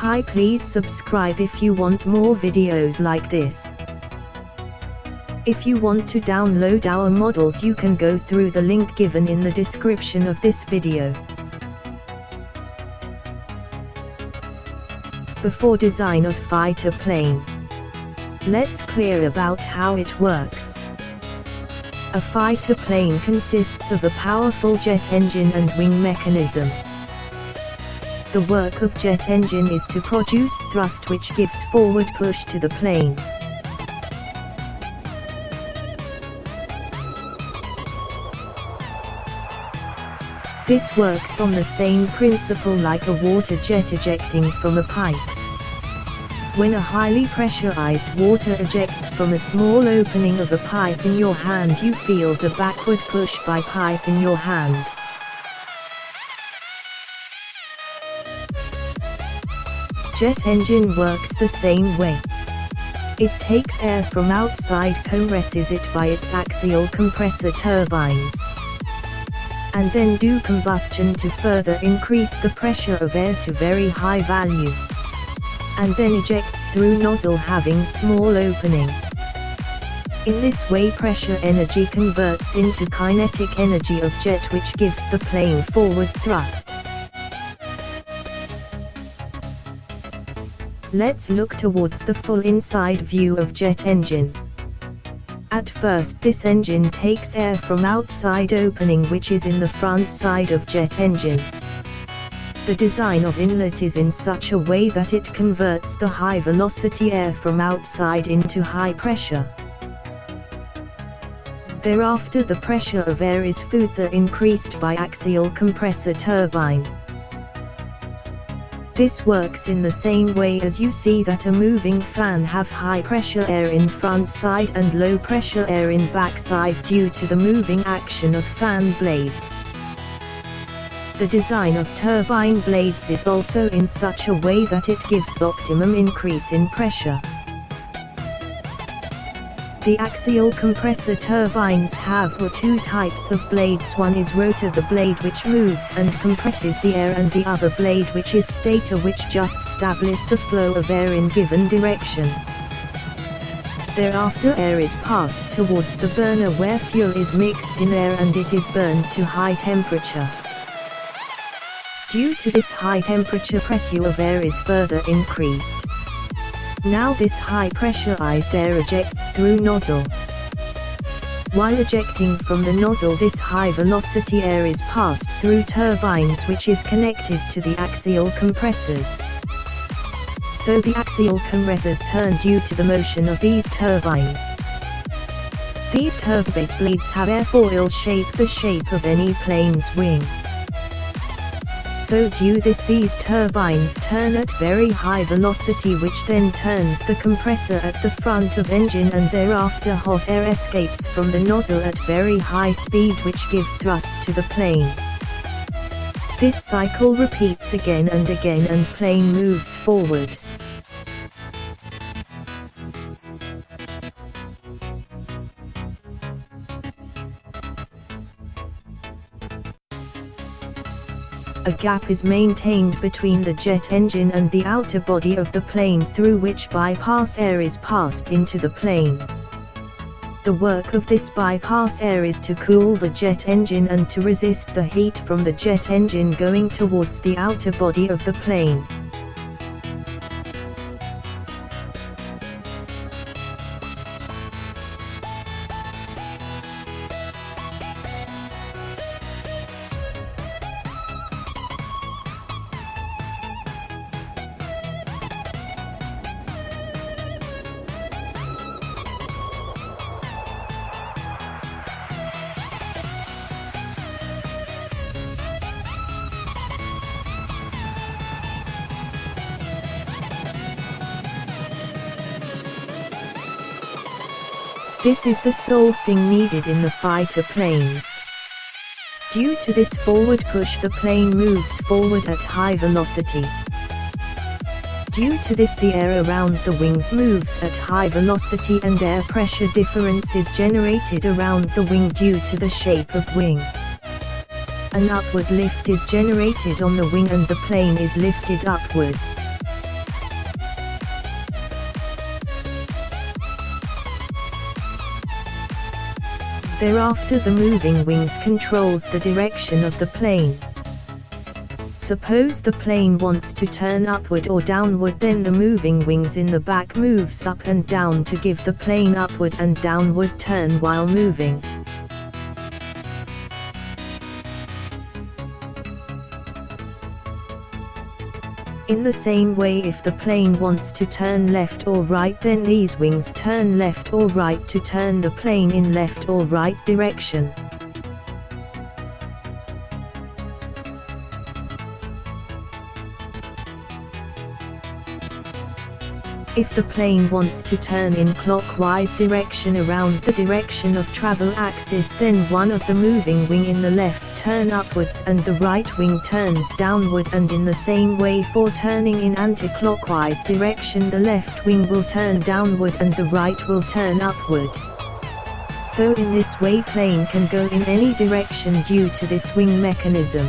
Hi, please subscribe if you want more videos like this. If you want to download our models, you can go through the link given in the description of this video. Before design of fighter plane, let's clear about how it works. A fighter plane consists of a powerful jet engine and wing mechanism. The work of jet engine is to produce thrust which gives forward push to the plane. This works on the same principle like a water jet ejecting from a pipe. When a highly pressurized water ejects from a small opening of a pipe in your hand, you feel a backward push by pipe in your hand. Jet engine works the same way. It takes air from outside, compresses it by its axial compressor turbines, and then do combustion to further increase the pressure of air to very high value, and then ejects through nozzle having small opening. In this way pressure energy converts into kinetic energy of jet which gives the plane forward thrust. Let's look towards the full inside view of jet engine. At first this engine takes air from outside opening which is in the front side of jet engine. The design of inlet is in such a way that it converts the high velocity air from outside into high pressure. Thereafter the pressure of air is further increased by axial compressor turbine. This works in the same way as you see that a moving fan have high pressure air in front side and low pressure air in back side due to the moving action of fan blades. The design of turbine blades is also in such a way that it gives optimum increase in pressure. The axial compressor turbines have two types of blades. One is rotor, the blade which moves and compresses the air, and the other blade which is stator, which just establishes the flow of air in given direction. Thereafter air is passed towards the burner where fuel is mixed in air and it is burned to high temperature. Due to this high temperature, pressure of air is further increased. Now this high pressurized air ejects through nozzle. While ejecting from the nozzle, this high velocity air is passed through turbines which is connected to the axial compressors. So the axial compressors turn due to the motion of these turbines. These turbobase blades have airfoil shape, the shape of any plane's wing. So due this these turbines turn at very high velocity which then turns the compressor at the front of engine, and thereafter hot air escapes from the nozzle at very high speed which give thrust to the plane. This cycle repeats again and again and plane moves forward. A gap is maintained between the jet engine and the outer body of the plane through which bypass air is passed into the plane. The work of this bypass air is to cool the jet engine and to resist the heat from the jet engine going towards the outer body of the plane. This is the sole thing needed in the fighter planes. Due to this forward push, the plane moves forward at high velocity. Due to this, the air around the wings moves at high velocity and air pressure difference is generated around the wing due to the shape of wing. An upward lift is generated on the wing and the plane is lifted upwards. Thereafter the moving wings controls the direction of the plane. Suppose the plane wants to turn upward or downward, then the moving wings in the back moves up and down to give the plane upward and downward turn while moving. In the same way, if the plane wants to turn left or right, then these wings turn left or right to turn the plane in left or right direction. If the plane wants to turn in clockwise direction around the direction of travel axis, then one of the moving wing in the left turn upwards and the right wing turns downward, and in the same way for turning in anti-clockwise direction, the left wing will turn downward and the right will turn upward. So in this way plane can go in any direction due to this wing mechanism.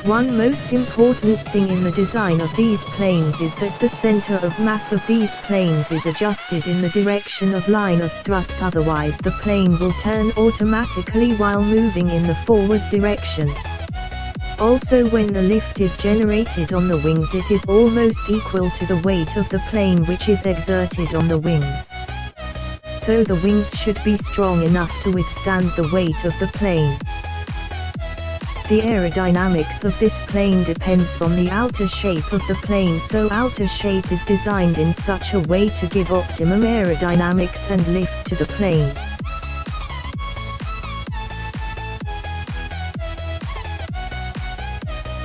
One most important thing in the design of these planes is that the center of mass of these planes is adjusted in the direction of line of thrust, otherwise the plane will turn automatically while moving in the forward direction. Also, when the lift is generated on the wings, it is almost equal to the weight of the plane which is exerted on the wings. So the wings should be strong enough to withstand the weight of the plane. The aerodynamics of this plane depends on the outer shape of the plane, so outer shape is designed in such a way to give optimum aerodynamics and lift to the plane.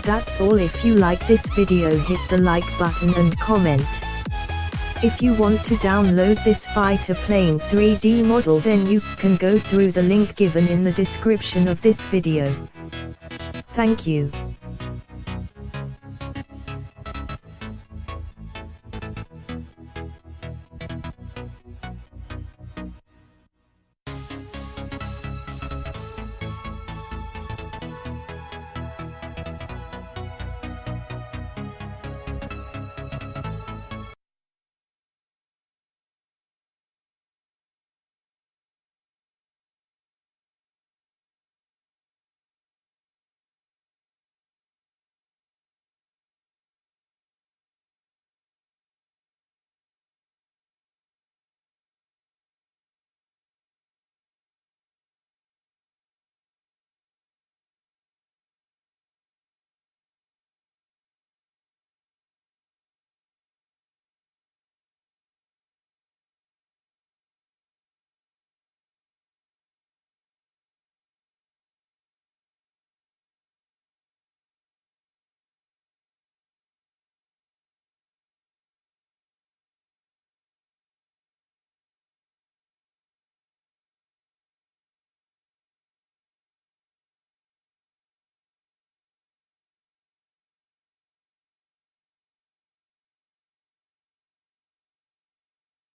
That's all. If you like this video, hit the like button and comment. If you want to download this fighter plane 3D model, then you can go through the link given in the description of this video. Thank you.